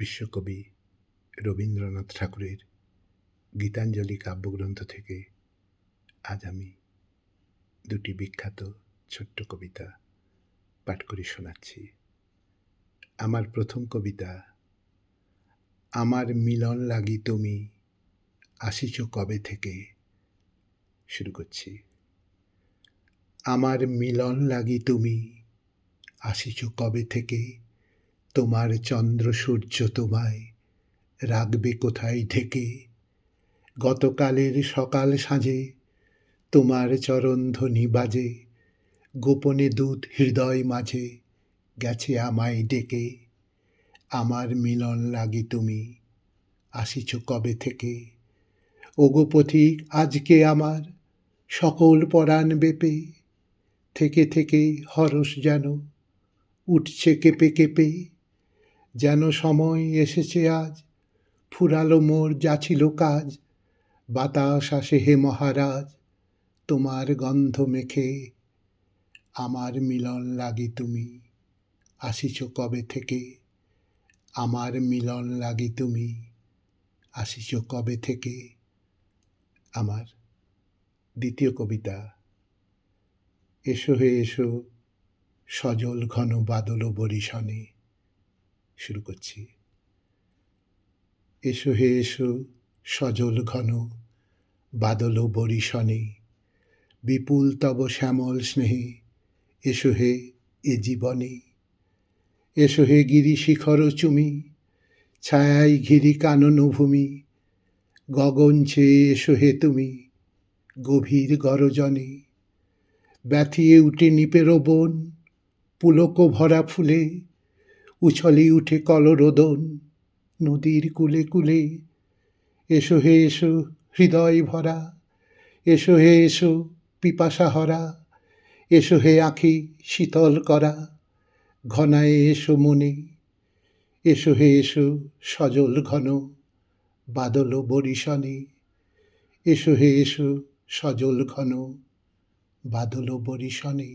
বিশ্বকবি রবীন্দ্রনাথ ঠাকুরের গীতাঞ্জলি কাব্যগ্রন্থ থেকে আজ আমি দুটি বিখ্যাত ছোট্ট কবিতা পাঠ করে শোনাচ্ছি। আমার প্রথম কবিতা, আমার মিলন লাগি তুমি আসিছ কবে থেকে। শুরু করছি। আমার মিলন লাগি তুমি আসিছ কবে থেকে, তোমার চন্দ্র সূর্য তোমায় রাখবে কোথায় ঢেকে। গতকালের সকাল সাঁঝে তোমার চরণধ্বনি বাজে, গোপনে দূত হৃদয় মাঝে গেছে আমায় ডেকে। আমার মিলন লাগি তুমি আসিছ কবে থেকে। ওগো পথিক আজকে আমার সকল পরাণ বেপে, থেকে থেকে হরস যেন উঠছে কেঁপে কেঁপে। যেন সময় এসেছে আজ, ফুরালো মোর যা ছিল কাজ। বাতাস আসে হে মহারাজ তোমার গন্ধ মেখে। আমার মিলন লাগি তুমি আসিছ কবে থেকে। আমার মিলন লাগি তুমি আসিছ কবে থেকে। আমার দ্বিতীয় কবিতা, এসো হে এসো সজল ঘন বাদল বরিশনে। শুরু করছি। এসো হে এসো সজল ঘন বাদল বরিশনে, বিপুল তব শ্যামল স্নেহে এসো হে এ জীবনে। এসো হে গিরি শিখর চুমি, ছায়ায় ঘিরি কানন ভূমি। গগন চেয়ে এসো হে তুমি গভীর গরজনে। ব্যথিয়ে উঠে নিপের বন, পুলক ভরা ফুলে। উছলে উঠে কলরোদন নদীর কূলে কূলে। এসো হে এসো হৃদয় ভরা, এসো হে এসো পিপাসা হরা। এসো হে আঁখি শীতল করা, ঘনায়ে এসো মনে। এসো হে এসো সজল ঘন বাদল বরিশনে। এসো হে এসো সজল ঘন বাদল বরিশনে।